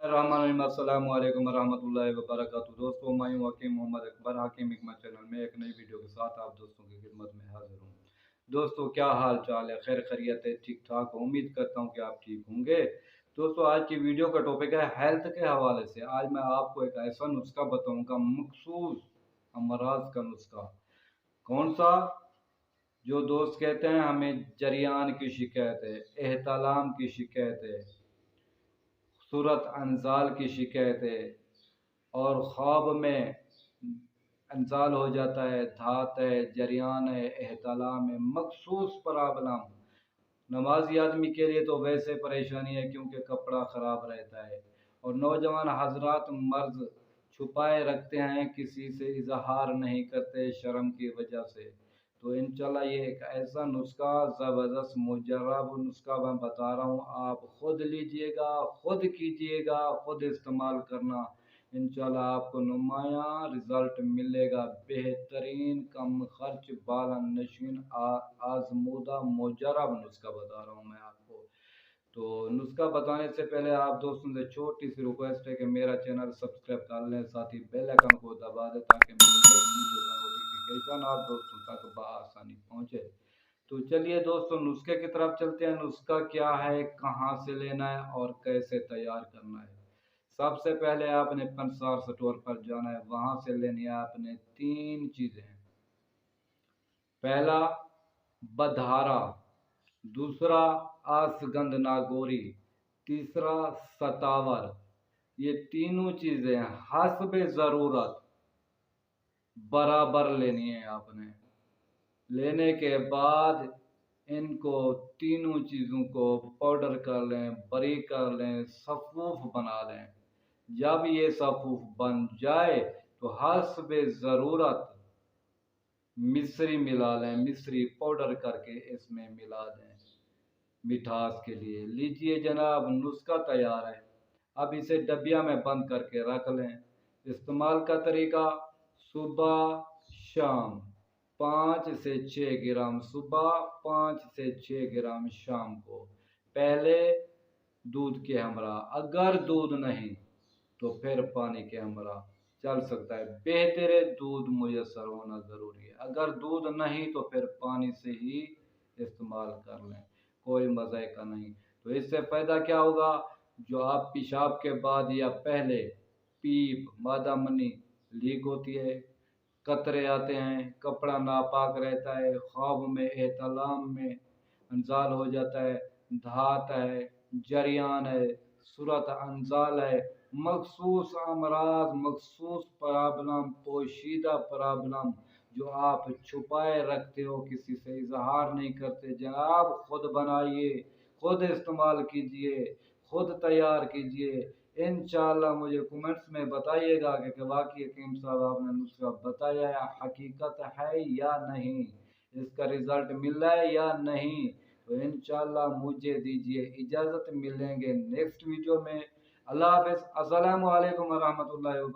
अस्सलाम वालेकुम रहमतुल्लाहि व बरकातहू। दोस्तों, मैं हूं हकीम मोहम्मद अकबर। हकीम हिकमत चैनल में एक नई वीडियो के साथ आप दोस्तों की खिदमत में हाजिर हूं। दोस्तों, क्या हाल चाल है? खैर खैरियत है? ठीक ठाक? उम्मीद करता हूं कि आप ठीक होंगे। दोस्तों, आज की वीडियो का टॉपिक है हेल्थ के हवाले से। आज मैं आपको एक ऐसा नुस्खा बताऊंगा, मखसूस अमराज का नुस्खा। कौन सा? जो दोस्त कहते हैं हमें जरियान की शिकायत है, एहतलाम की शिकायत है, सूरत अंजाल की शिकायत है, और ख्वाब में अंजाल हो जाता है, धात है, जरियान है, एहतलाम है, मखसूस प्रॉब्लम। नमाजी आदमी के लिए तो वैसे परेशानी है क्योंकि कपड़ा ख़राब रहता है, और नौजवान हजरात मर्ज छुपाए रखते हैं, किसी से इजहार नहीं करते शर्म की वजह से। तो इंशाल्लाह ये एक ऐसा नुस्खा, ज़बरदस्त मुजर्रब नुस्खा मैं बता रहा हूँ। आप खुद लीजिएगा, खुद कीजिएगा, खुद इस्तेमाल करना। इंशाल्लाह आपको नुमायाँ रिजल्ट मिलेगा। बेहतरीन, कम खर्च, बाला नशीन, आजमूदा मुजर्रब नुस्खा बता रहा हूँ मैं आपको। तो नुस्खा बताने से पहले आप दोस्तों से छोटी सी रिक्वेस्ट है कि मेरा चैनल सब्सक्राइब कर लें, साथ ही बेल आइकन को दबा दें ताकि मेरी नेक्स्ट वीडियो का नोटिफिकेशन आप दोस्तों तक बआसानी पहुंचे। तो चलिए दोस्तों, नुस्खे की तरफ चलते हैं। नुस्खा क्या है, कहाँ से लेना है और कैसे तैयार करना है। सबसे पहले आपने पंसार स्टोर पर जाना है। वहां से लेनी है आपने 3 चीजें। पहला बधारा, दूसरा आसगंध नागोरी, तीसरा सतावर। ये तीनों चीजें हस्बे जरूरत बराबर लेनी है आपने। लेने के बाद इनको तीनों चीज़ों को पाउडर कर लें, बारीक कर लें, सफ़ूफ बना लें। जब ये सफ़ूफ बन जाए तो हस्बे ज़रूरत मिश्री मिला लें, मिश्री पाउडर करके इसमें मिला दें मिठास के लिए। लीजिए जनाब, नुस्खा तैयार है। अब इसे डबिया में बंद करके रख लें। इस्तेमाल का तरीका: सुबह शाम 5 से 6 ग्राम सुबह, 5 से 6 ग्राम शाम को। पहले दूध के हमरा, अगर दूध नहीं तो फिर पानी के हमरा चल सकता है। बेहतर दूध मुयसर होना ज़रूरी है। अगर दूध नहीं तो फिर पानी से ही इस्तेमाल कर लें, कोई मज़े का नहीं। तो इससे फ़ायदा क्या होगा? जो आप पेशाब के बाद या पहले पीप, मादामनी लीक होती है, कतरे आते हैं, कपड़ा नापाक रहता है, ख्वाब में एहतलाम में अंजाल हो जाता है, धात है, जरियान है, सूरत अंजाल है, मखसूस अमराज, मखसूस प्रॉब्लम, पोशीदा प्रॉब्लम जो आप छुपाए रखते हो, किसी से इजहार नहीं करते, जनाब खुद बनाइए, खुद इस्तेमाल कीजिए, खुद तैयार कीजिए। इंशाल्लाह मुझे कमेंट्स में बताइएगा कि वाकई हकीम साहब आपने नुस्खा बताया या हकीकत है या नहीं, इसका रिजल्ट मिल रहा है या नहीं। तो इंशाल्लाह मुझे दीजिए इजाज़त, मिलेंगे नेक्स्ट वीडियो में। अल्लाह हाफ़िज़। अस्सलामु अलैकुम व रहमतुल्लाहि व बरकातहू।